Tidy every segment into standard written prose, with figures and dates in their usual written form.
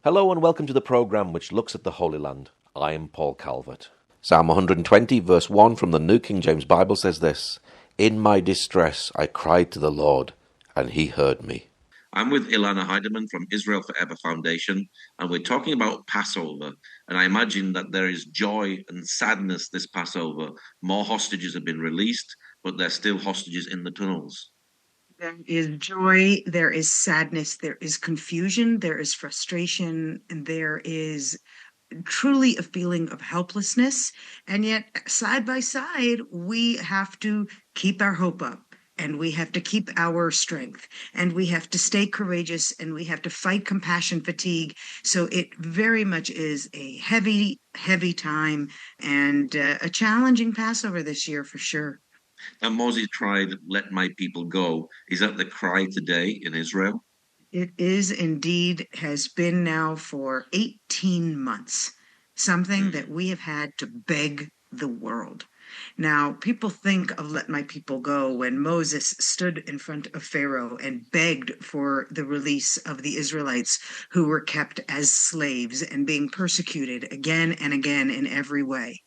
Hello and welcome to the programme which looks at the Holy Land. I am Paul Calvert. Psalm 120 verse 1 from the New King James Bible says this: "In my distress I cried to the Lord, and he heard me." I'm with else.Elana Heideman from Israel Forever Foundation, and we're talking about Passover. And I imagine that there is joy and sadness this Passover. More hostages have been released, but there's still hostages in the tunnels. There is joy, there is sadness, there is confusion, there is frustration, and there is truly a feeling of helplessness. And yet, side by side, we have to keep our hope up, and we have to keep our strength, and we have to stay courageous, and we have to fight compassion fatigue. So it very much is a heavy, heavy time and a challenging Passover this year for sure. Now, Moses cried, "Let my people go." Is that the cry today in Israel? It is indeed, has been now for 18 months, something that we have had to beg the world. Now, people think of "let my people go" when Moses stood in front of Pharaoh and begged for the release of the Israelites who were kept as slaves and being persecuted again and again in every way.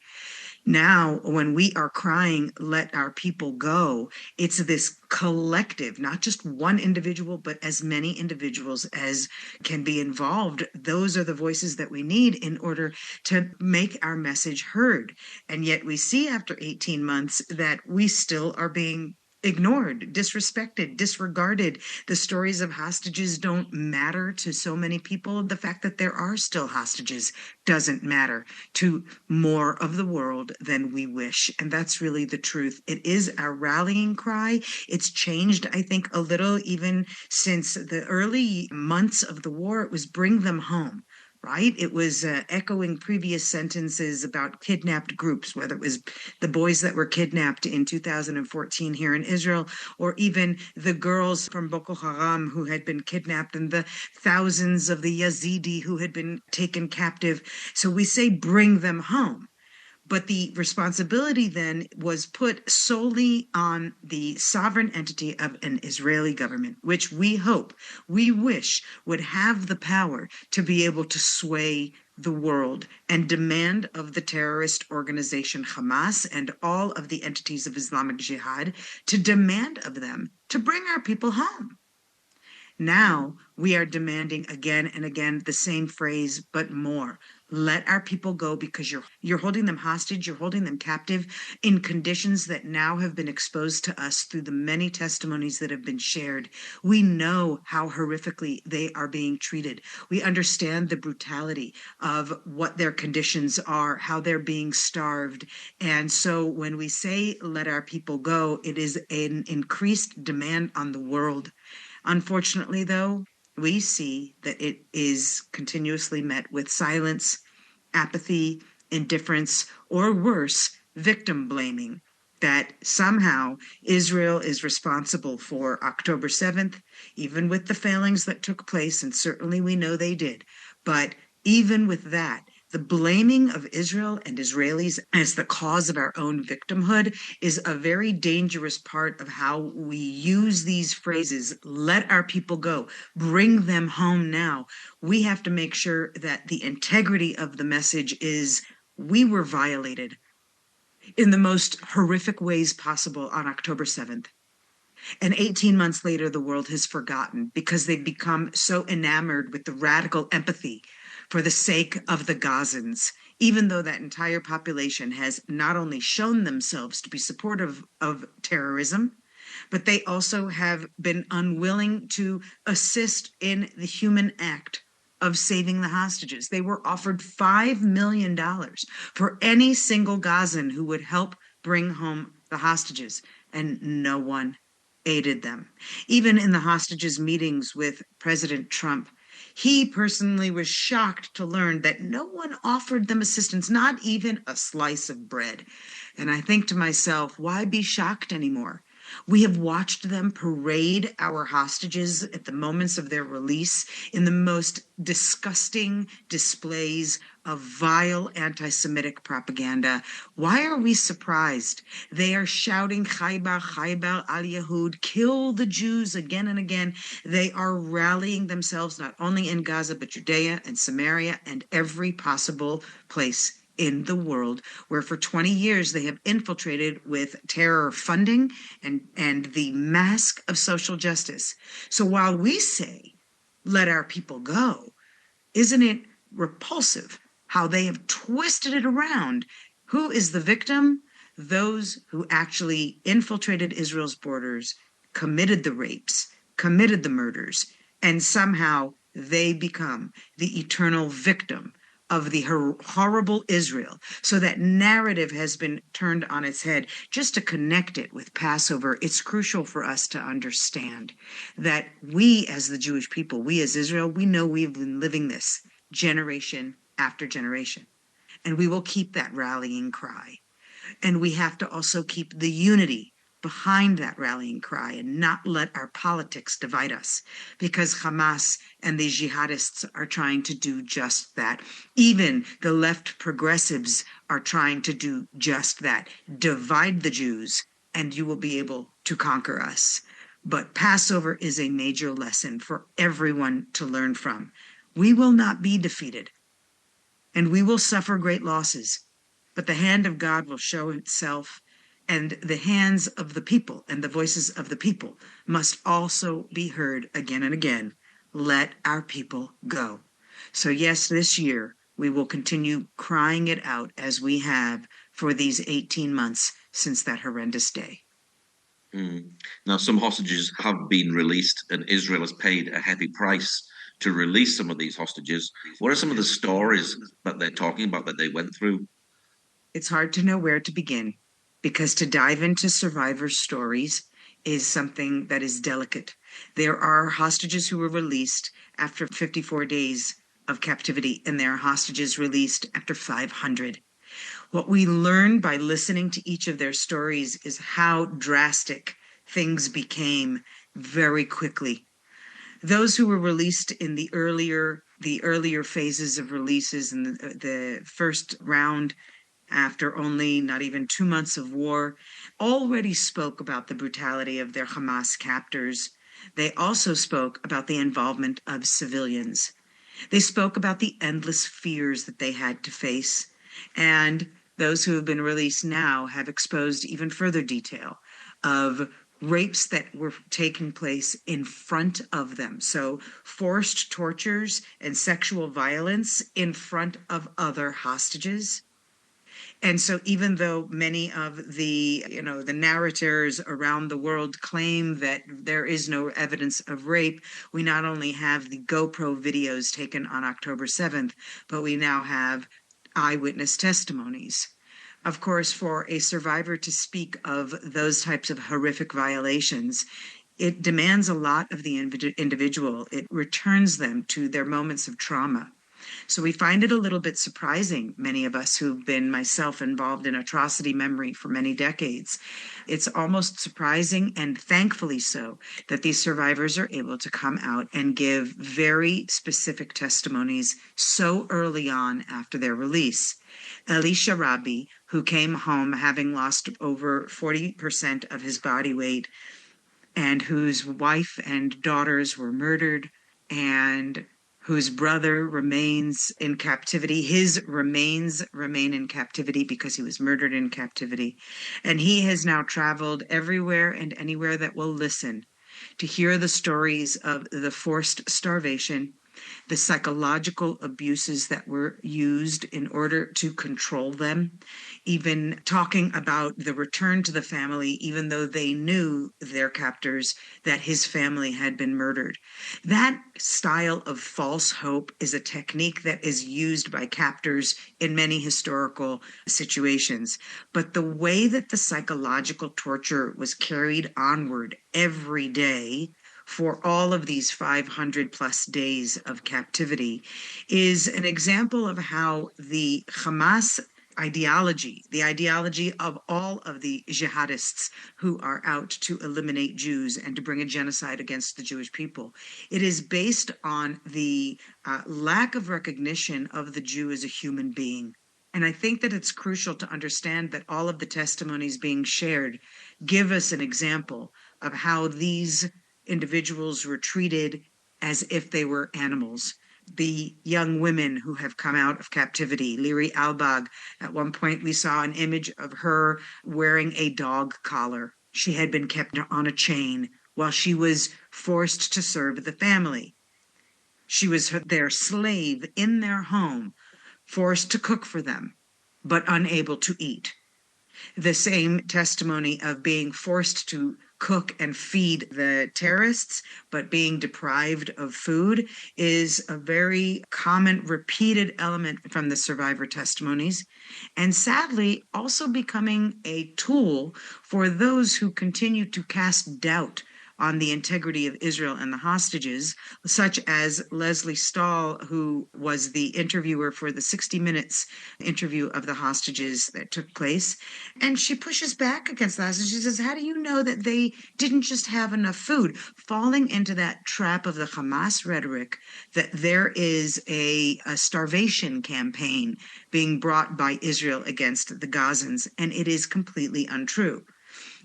Now, when we are crying, "let our people go," it's this collective, not just one individual, but as many individuals as can be involved. Those are the voices that we need in order to make our message heard. And yet we see after 18 months that we still are being ignored, disrespected, disregarded. The stories of hostages don't matter to so many people. The fact that there are still hostages doesn't matter to more of the world than we wish. And that's really the truth. It is our rallying cry. It's changed, I think, a little even since the early months of the war. It was "bring them home." Right? It was echoing previous sentences about kidnapped groups, whether it was the boys that were kidnapped in 2014 here in Israel, or even the girls from Boko Haram who had been kidnapped, and the thousands of the Yazidi who had been taken captive. So we say bring them home. But the responsibility then was put solely on the sovereign entity of an Israeli government, which we wish would have the power to be able to sway the world and demand of the terrorist organization Hamas and all of the entities of Islamic Jihad, to demand of them to bring our people home. Now we are demanding again and again the same phrase, but more. Let our people go, because you're holding them hostage, you're holding them captive in conditions that now have been exposed to us through the many testimonies that have been shared. We know how horrifically they are being treated. We understand the brutality of what their conditions are, how they're being starved. And so when we say "let our people go," it is an increased demand on the world. Unfortunately, though, we see that it is continuously met with silence, apathy, indifference, or worse, victim blaming, that somehow Israel is responsible for October 7th, even with the failings that took place, and certainly we know they did. But even with that, the blaming of Israel and Israelis as the cause of our own victimhood is a very dangerous part of how we use these phrases. Let our people go, bring them home now. We have to make sure that the integrity of the message is we were violated in the most horrific ways possible on October 7th. And 18 months later, the world has forgotten because they've become so enamored with the radical empathy for the sake of the Gazans, even though that entire population has not only shown themselves to be supportive of terrorism, but they also have been unwilling to assist in the human act of saving the hostages. They were offered $5 million for any single Gazan who would help bring home the hostages, and no one aided them. Even in the hostages meetings with President Trump, he personally was shocked to learn that no one offered them assistance, not even a slice of bread. And I think to myself, why be shocked anymore? We have watched them parade our hostages at the moments of their release in the most disgusting displays of vile anti-Semitic propaganda. Why are we surprised? They are shouting, Khaybar, Khaybar al-Yahud, kill the Jews again and again. They are rallying themselves not only in Gaza, but Judea and Samaria and every possible place in the world where for 20 years they have infiltrated with terror funding and the mask of social justice. So while we say, let our people go, isn't it repulsive how they have twisted it around? Who is the victim? Those who actually infiltrated Israel's borders, committed the rapes, committed the murders, and somehow they become the eternal victim of the horrible Israel. So that narrative has been turned on its head. Just to connect it with Passover, it's crucial for us to understand that we as the Jewish people, we as Israel, we know we've been living this generation after generation. And we will keep that rallying cry. And we have to also keep the unity behind that rallying cry and not let our politics divide us, because Hamas and the jihadists are trying to do just that. Even the left progressives are trying to do just that. Divide the Jews and you will be able to conquer us. But Passover is a major lesson for everyone to learn from. We will not be defeated and we will suffer great losses, but the hand of God will show itself. And the hands of the people and the voices of the people must also be heard again and again. Let our people go. So yes, this year we will continue crying it out as we have for these 18 months since that horrendous day. Now, some hostages have been released and Israel has paid a heavy price to release some of these hostages. What are some of the stories that they're talking about that they went through? It's hard to know where to begin, because to dive into survivors' stories is something that is delicate. There are hostages who were released after 54 days of captivity, and there are hostages released after 500. What we learn by listening to each of their stories is how drastic things became very quickly. Those who were released in the earlier phases of releases in the first round, after only not even 2 months of war, already spoke about the brutality of their Hamas captors. They also spoke about the involvement of civilians. They spoke about the endless fears that they had to face. And those who have been released now have exposed even further detail of rapes that were taking place in front of them. So forced tortures and sexual violence in front of other hostages. And so even though many of the narrators around the world claim that there is no evidence of rape, we not only have the GoPro videos taken on October 7th, but we now have eyewitness testimonies. Of course, for a survivor to speak of those types of horrific violations, it demands a lot of the individual. It returns them to their moments of trauma. So we find it a little bit surprising, many of us who've been myself involved in atrocity memory for many decades. It's almost surprising, and thankfully so, that these survivors are able to come out and give very specific testimonies so early on after their release. Elisha Rabbi, who came home having lost over 40% of his body weight, and whose wife and daughters were murdered, and whose brother remains in captivity. His remains remain in captivity because he was murdered in captivity. And he has now traveled everywhere and anywhere that will listen to hear the stories of the forced starvation, the psychological abuses that were used in order to control them, even talking about the return to the family, even though they knew, their captors, that his family had been murdered. That style of false hope is a technique that is used by captors in many historical situations. But the way that the psychological torture was carried onward every day for all of these 500 plus days of captivity is an example of how the Hamas ideology, the ideology of all of the jihadists who are out to eliminate Jews and to bring a genocide against the Jewish people. It is based on the lack of recognition of the Jew as a human being. And I think that it's crucial to understand that all of the testimonies being shared give us an example of how these individuals were treated as if they were animals. The young women who have come out of captivity, Liri Albag, at one point we saw an image of her wearing a dog collar. She had been kept on a chain while she was forced to serve the family. She was their slave in their home, forced to cook for them, but unable to eat. The same testimony of being forced to cook and feed the terrorists, but being deprived of food, is a very common, repeated element from the survivor testimonies, and sadly also becoming a tool for those who continue to cast doubt on the integrity of Israel and the hostages, such as Leslie Stahl, who was the interviewer for the 60 Minutes interview of the hostages that took place. And she pushes back against the hostages. She says, how do you know that they didn't just have enough food? Falling into that trap of the Hamas rhetoric that there is a starvation campaign being brought by Israel against the Gazans, and it is completely untrue.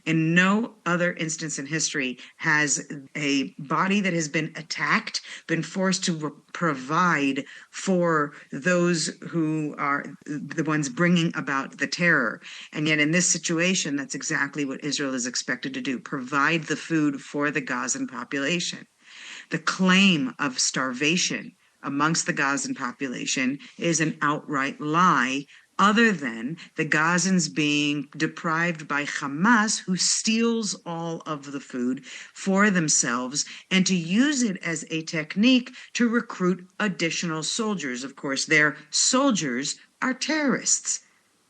In no other instance in history has a body that has been attacked been forced to provide for those who are the ones bringing about the terror. And yet in this situation, that's exactly what Israel is expected to do, provide the food for the Gazan population. The claim of starvation amongst the Gazan population is an outright lie, other than the Gazans being deprived by Hamas, who steals all of the food for themselves and to use it as a technique to recruit additional soldiers. Of course, their soldiers are terrorists,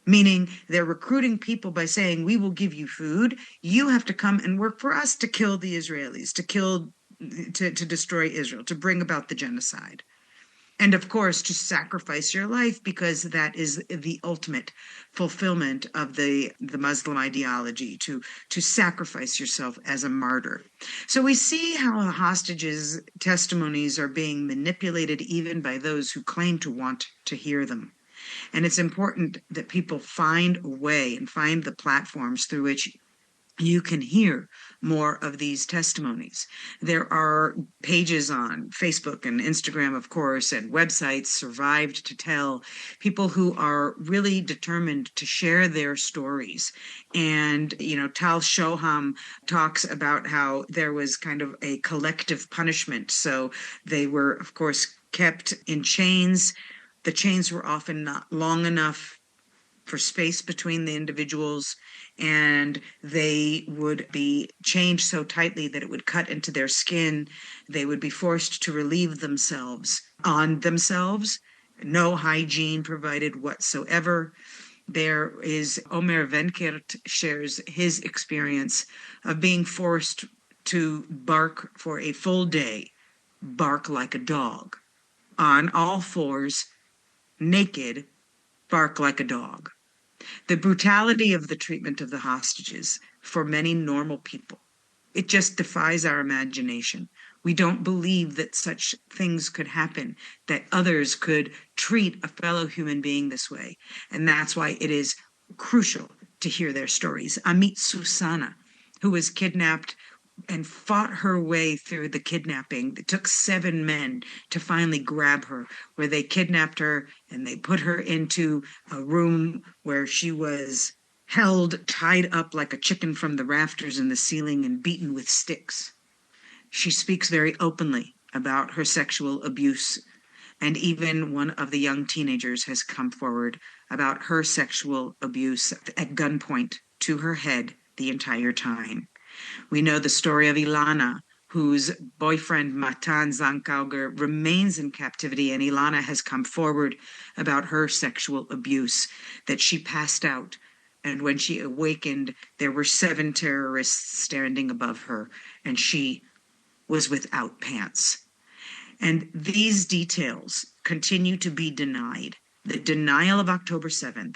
meaning they're recruiting people by saying, we will give you food. You have to come and work for us to kill the Israelis, to destroy Israel, to bring about the genocide. And of course, to sacrifice your life, because that is the ultimate fulfillment of the Muslim ideology, to sacrifice yourself as a martyr. So we see how the hostages' testimonies are being manipulated even by those who claim to want to hear them. And it's important that people find a way and find the platforms through which you can hear more of these testimonies. There are pages on Facebook and Instagram, of course, and websites, Survived to Tell, people who are really determined to share their stories. And, Tal Shoham talks about how there was kind of a collective punishment. So they were, of course, kept in chains. The chains were often not long enough for space between the individuals, and they would be chained so tightly that it would cut into their skin. They would be forced to relieve themselves on themselves, no hygiene provided whatsoever. There is Omer Venkert shares his experience of being forced to bark for a full day, bark like a dog, on all fours, naked, bark like a dog. The brutality of the treatment of the hostages for many normal people, it just defies our imagination. We don't believe that such things could happen, that others could treat a fellow human being this way. And that's why it is crucial to hear their stories. Amit Susana, who was kidnapped and fought her way through the kidnapping. It took 7 men to finally grab her, where they kidnapped her and they put her into a room where she was held, tied up like a chicken from the rafters in the ceiling and beaten with sticks. She speaks very openly about her sexual abuse, and even one of the young teenagers has come forward about her sexual abuse at gunpoint to her head the entire time. We know the story of Elana, whose boyfriend Matan Zankauger remains in captivity, and Elana has come forward about her sexual abuse, that she passed out, and when she awakened, there were 7 terrorists standing above her, and she was without pants. And these details continue to be denied. The denial of October 7th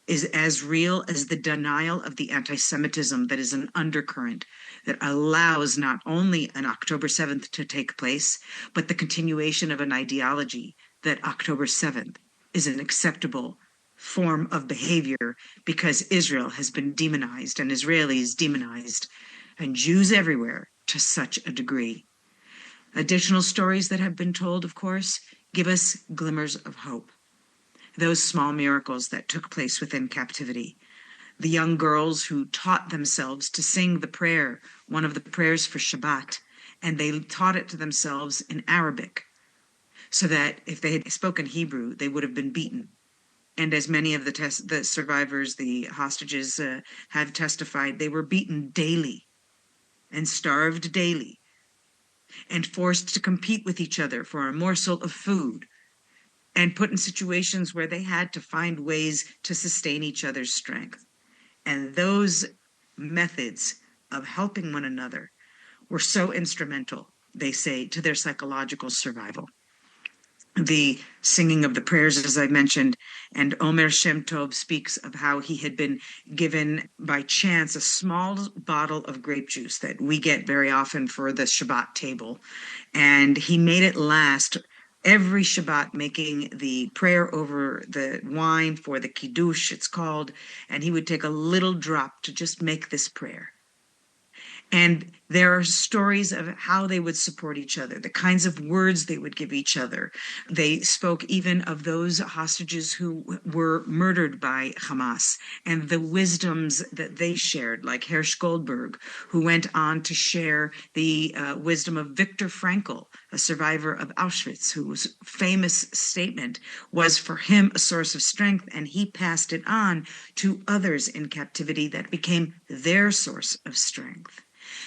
is as real as the denial of the anti-Semitism that is an undercurrent that allows not only an October 7th to take place, but the continuation of an ideology that October 7th is an acceptable form of behavior because Israel has been demonized and Israelis demonized and Jews everywhere to such a degree. Additional stories that have been told, of course, give us glimmers of hope. Those small miracles that took place within captivity. The young girls who taught themselves to sing the prayer, one of the prayers for Shabbat, and they taught it to themselves in Arabic, so that if they had spoken Hebrew, they would have been beaten. And as many of the survivors, the hostages, have testified, they were beaten daily and starved daily and forced to compete with each other for a morsel of food and put in situations where they had to find ways to sustain each other's strength. And those methods of helping one another were so instrumental, they say, to their psychological survival. The singing of the prayers, as I mentioned, and Omer Shem Tov speaks of how he had been given by chance a small bottle of grape juice that we get very often for the Shabbat table. And he made it last every Shabbat, making the prayer over the wine for the Kiddush, it's called, and he would take a little drop to just make this prayer. And there are stories of how they would support each other, the kinds of words they would give each other. They spoke even of those hostages who were murdered by Hamas and the wisdoms that they shared, like Hersh Goldberg, who went on to share the wisdom of Viktor Frankl, a survivor of Auschwitz, whose famous statement was for him a source of strength, and he passed it on to others in captivity that became their source of strength.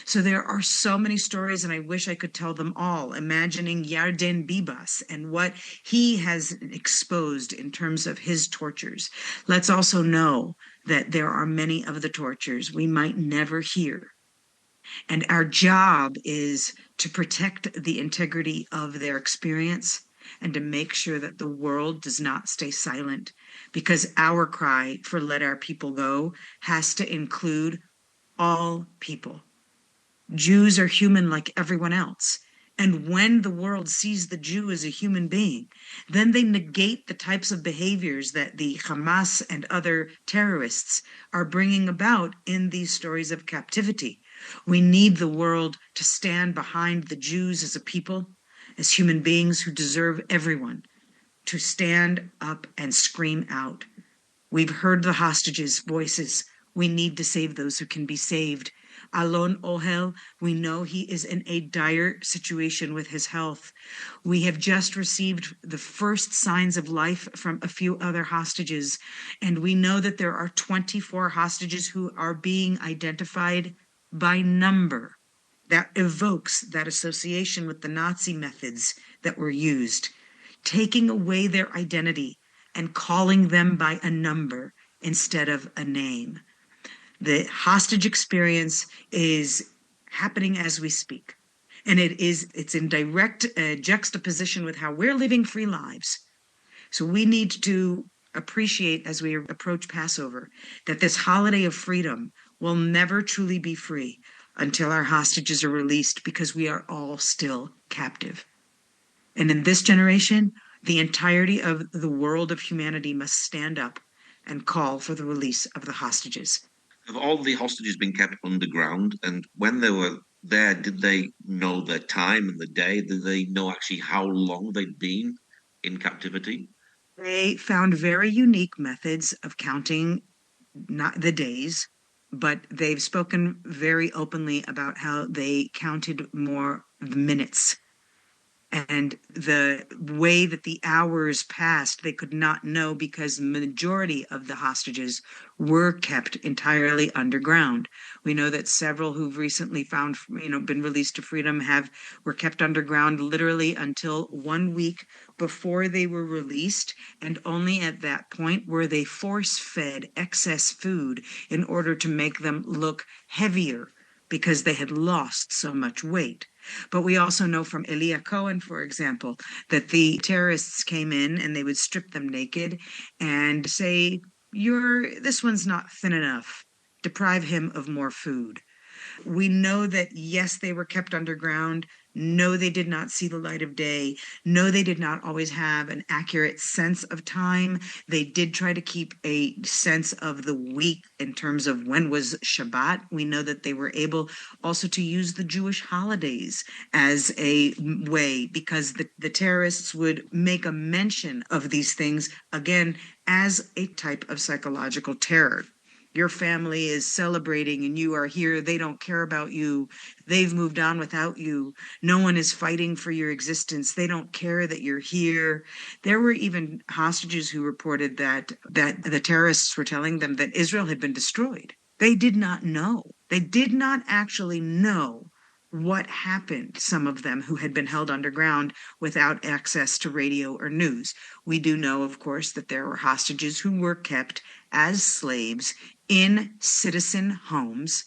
So there are so many stories, and I wish I could tell them all, imagining Yarden Bibas and what he has exposed in terms of his tortures. Let's also know that there are many of the tortures we might never hear. And our job is to protect the integrity of their experience and to make sure that the world does not stay silent, because our cry for let our people go has to include all people. Jews are human like everyone else. And when the world sees the Jew as a human being, then they negate the types of behaviors that the Hamas and other terrorists are bringing about in these stories of captivity. We need the world to stand behind the Jews as a people, as human beings who deserve everyone to stand up and scream out. We've heard the hostages' voices. We need to save those who can be saved. Alon Ohel, we know he is in a dire situation with his health. We have just received the first signs of life from a few other hostages, and we know that there are 24 hostages who are being identified by number. That evokes that association with the Nazi methods that were used, taking away their identity and calling them by a number instead of a name. The hostage experience is happening as we speak, and it's in direct juxtaposition with how we're living free lives. So we need to appreciate, as we approach Passover, that this holiday of freedom will never truly be free until our hostages are released, because we are all still captive. And in this generation, the entirety of the world of humanity must stand up and call for the release of the hostages. Have all the hostages been kept underground? And when they were there, did they know their time and the day? Did they know actually how long they'd been in captivity? They found very unique methods of counting not the days, but they've spoken very openly about how they counted more minutes. And the way that the hours passed, they could not know, because the majority of the hostages were kept entirely underground. We know that several who've recently been released to freedom were kept underground literally until 1 week before they were released. And only at that point were they force-fed excess food in order to make them look heavier, because they had lost so much weight. But we also know from Elia Cohen, for example, that the terrorists came in and they would strip them naked and say, this one's not thin enough. Deprive him of more food. We know that, yes, they were kept underground. No, they did not see the light of day. No, they did not always have an accurate sense of time. They did try to keep a sense of the week in terms of when was Shabbat. We know that they were able also to use the Jewish holidays as a way, because the terrorists would make a mention of these things, again, as a type of psychological terror. Your family is celebrating and you are here. They don't care about you. They've moved on without you. No one is fighting for your existence. They don't care that you're here. There were even hostages who reported that the terrorists were telling them that Israel had been destroyed. They did not know. They did not actually know what happened, some of them who had been held underground without access to radio or news. We do know, of course, that there were hostages who were kept as slaves in citizen homes,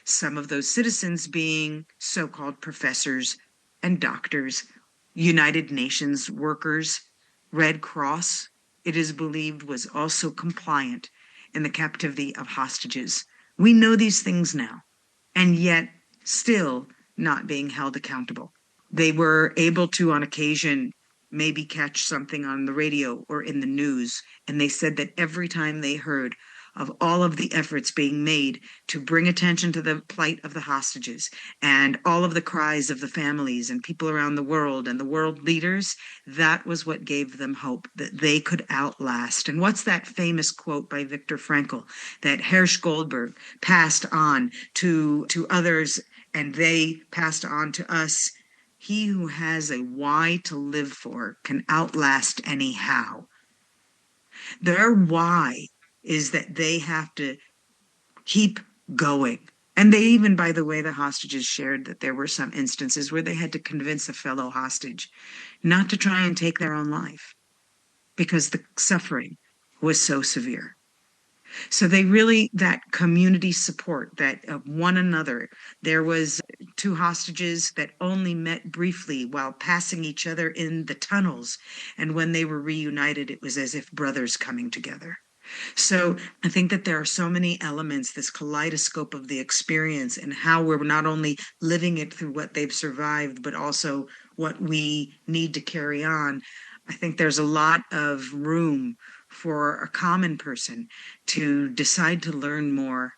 some of those citizens being so-called professors and doctors, United Nations workers, Red Cross, it is believed, was also compliant in the captivity of hostages. We know these things now, and yet still not being held accountable. They were able to, on occasion, maybe catch something on the radio or in the news, and they said that every time they heard of all of the efforts being made to bring attention to the plight of the hostages and all of the cries of the families and people around the world and the world leaders, that was what gave them hope that they could outlast. And what's that famous quote by Viktor Frankl that Hersch Goldberg passed on to others and they passed on to us? He who has a why to live for can outlast any how. Their why is that they have to keep going. And they even, by the way, the hostages shared that there were some instances where they had to convince a fellow hostage not to try and take their own life because the suffering was so severe. So they really, that community support, that of one another. There was 2 hostages that only met briefly while passing each other in the tunnels. And when they were reunited, it was as if brothers coming together. So I think that there are so many elements, this kaleidoscope of the experience and how we're not only living it through what they've survived, but also what we need to carry on. I think there's a lot of room for a common person to decide to learn more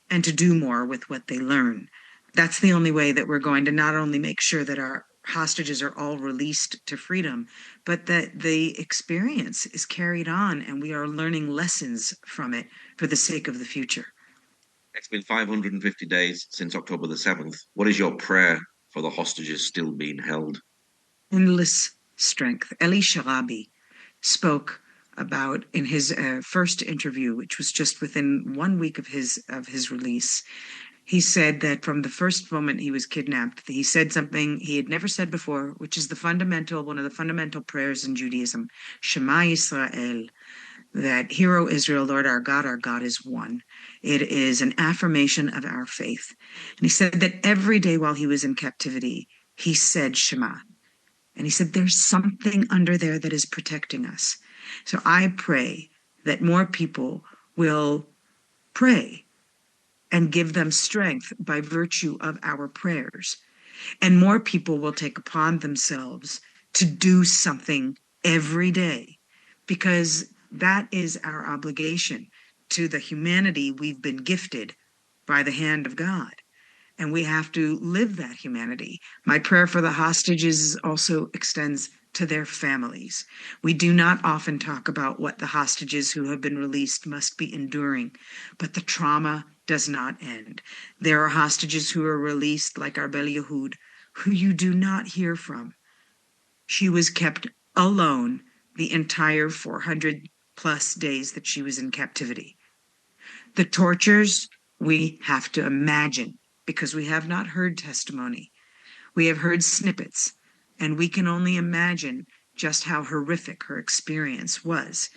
and to do more with what they learn. That's the only way that we're going to not only make sure that our hostages are all released to freedom, but that the experience is carried on and we are learning lessons from it for the sake of the future. It's been 550 days since October the 7th. What is your prayer for the hostages still being held? Endless strength. Eli Sharabi spoke about in his first interview, which was just within 1 week of his release. He said that from the first moment he was kidnapped, he said something he had never said before, which is one of the fundamental prayers in Judaism, Shema Yisrael, that Hear, O Israel, Lord our God is one. It is an affirmation of our faith. And he said that every day while he was in captivity, he said Shema. And he said, there's something under there that is protecting us. So I pray that more people will pray and give them strength by virtue of our prayers. And more people will take upon themselves to do something every day, because that is our obligation to the humanity we've been gifted by the hand of God. And we have to live that humanity. My prayer for the hostages also extends to their families. We do not often talk about what the hostages who have been released must be enduring, but the trauma does not end. There are hostages who are released, like Arbel Yehud, who you do not hear from. She was kept alone the entire 400 plus days that she was in captivity. The tortures we have to imagine, because we have not heard testimony. We have heard snippets, and we can only imagine just how horrific her experience was.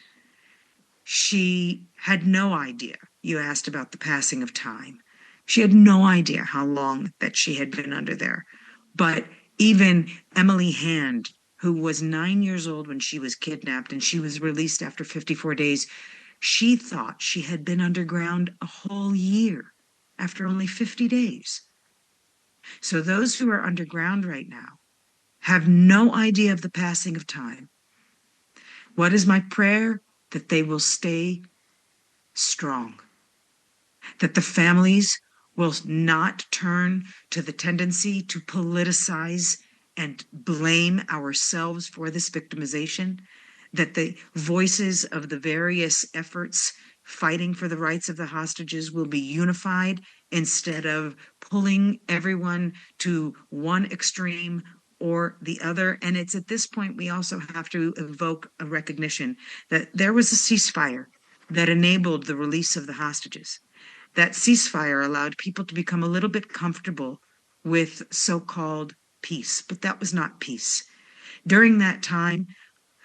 She had no idea. You asked about the passing of time. She had no idea how long that she had been under there. But even Emily Hand, who was 9 years old when she was kidnapped and she was released after 54 days, She thought she had been underground a whole year after only 50 days. So those who are underground right now have no idea of the passing of time. What is my prayer? That they will stay strong, that the families will not turn to the tendency to politicize and blame ourselves for this victimization, that the voices of the various efforts fighting for the rights of the hostages will be unified instead of pulling everyone to one extreme or the other. And it's at this point we also have to evoke a recognition that there was a ceasefire that enabled the release of the hostages. That ceasefire allowed people to become a little bit comfortable with so-called peace, but that was not peace. During that time,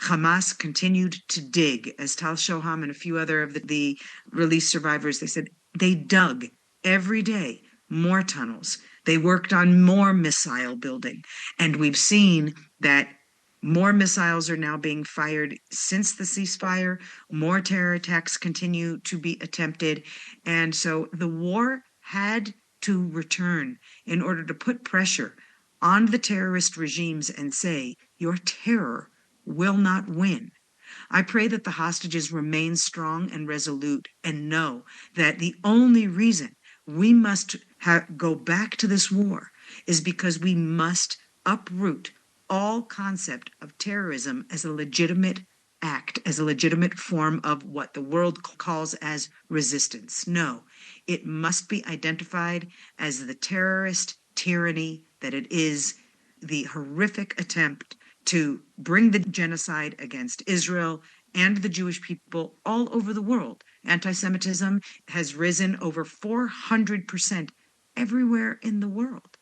Hamas continued to dig, as Tal Shoham and a few other of the released survivors, they said they dug every day more tunnels. They worked on more missile building. And we've seen that more missiles are now being fired since the ceasefire. More terror attacks continue to be attempted. And so the war had to return in order to put pressure on the terrorist regimes and say, your terror will not win. I pray that the hostages remain strong and resolute and know that the only reason we must go back to this war is because we must uproot all concept of terrorism as a legitimate act, as a legitimate form of what the world calls as resistance. No, it must be identified as the terrorist tyranny that it is, the horrific attempt to bring the genocide against Israel and the Jewish people all over the world. Anti-Semitism has risen over 400% everywhere in the world.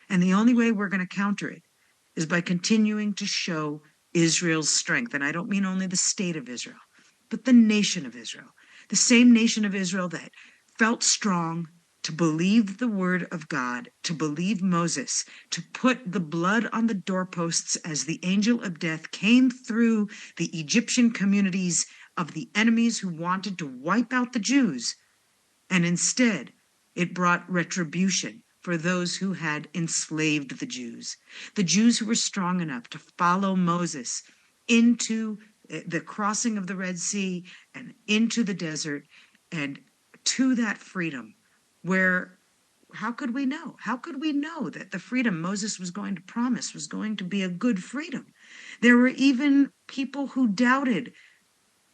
And the only way we're going to counter it is by continuing to show Israel's strength. And I don't mean only the state of Israel, but the nation of Israel. The same nation of Israel that felt strong to believe the word of God, to believe Moses, to put the blood on the doorposts as the angel of death came through the Egyptian communities of the enemies who wanted to wipe out the Jews. And instead, it brought retribution for those who had enslaved the Jews who were strong enough to follow Moses into the crossing of the Red Sea and into the desert and to that freedom where, how could we know? How could we know that the freedom Moses was going to promise was going to be a good freedom? There were even people who doubted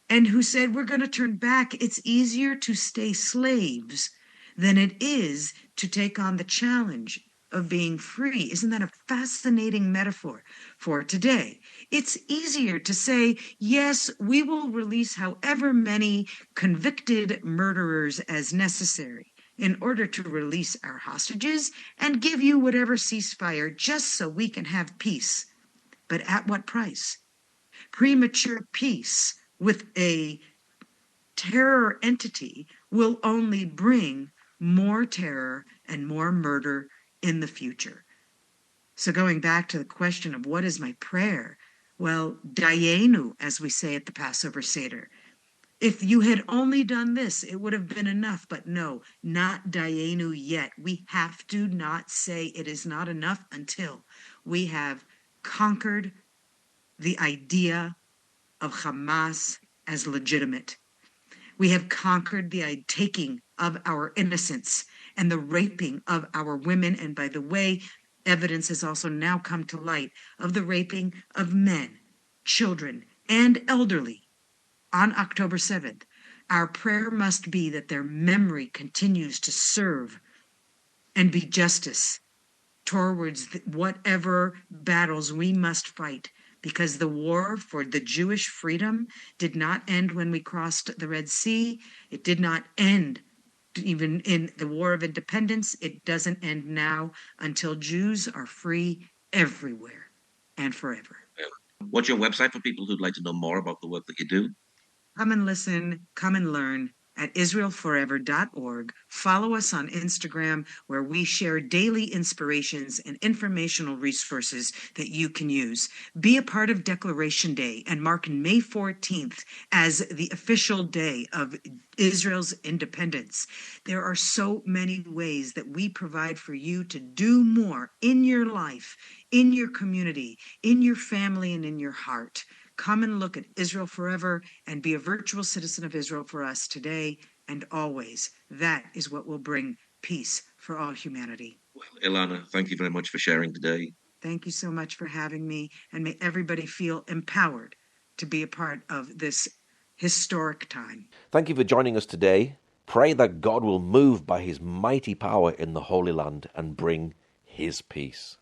and who said, we're going to turn back. It's easier to stay slaves than it is to take on the challenge of being free. Isn't that a fascinating metaphor for today? It's easier to say, yes, we will release however many convicted murderers as necessary in order to release our hostages and give you whatever ceasefire just so we can have peace. But at what price? Premature peace with a terror entity will only bring more terror and more murder in the future. So going back to the question of what is my prayer? Well, Dayenu, as we say at the Passover Seder. If you had only done this, it would have been enough. But no, not Dayenu yet. We have to not say it is not enough until we have conquered the idea of Hamas as legitimate. We have conquered the taking of our innocence and the raping of our women. And by the way, evidence has also now come to light of the raping of men, children, and elderly. On October 7th, our prayer must be that their memory continues to serve and be justice towards whatever battles we must fight, because the war for the Jewish freedom did not end when we crossed the Red Sea. It did not end even in the War of Independence. It doesn't end now until Jews are free everywhere and forever. What's your website for people who'd like to know more about the work that you do? Come and listen, come and learn at israelforever.org. Follow us on Instagram, where we share daily inspirations and informational resources that you can use. Be a part of Declaration Day and mark May 14th as the official day of Israel's independence. There are so many ways that we provide for you to do more in your life, in your community, in your family, and in your heart. Come and look at Israel Forever and be a virtual citizen of Israel for us today and always. That is what will bring peace for all humanity. Well, Elana, thank you very much for sharing today. Thank you so much for having me, and may everybody feel empowered to be a part of this historic time. Thank you for joining us today. Pray that God will move by his mighty power in the Holy Land and bring his peace.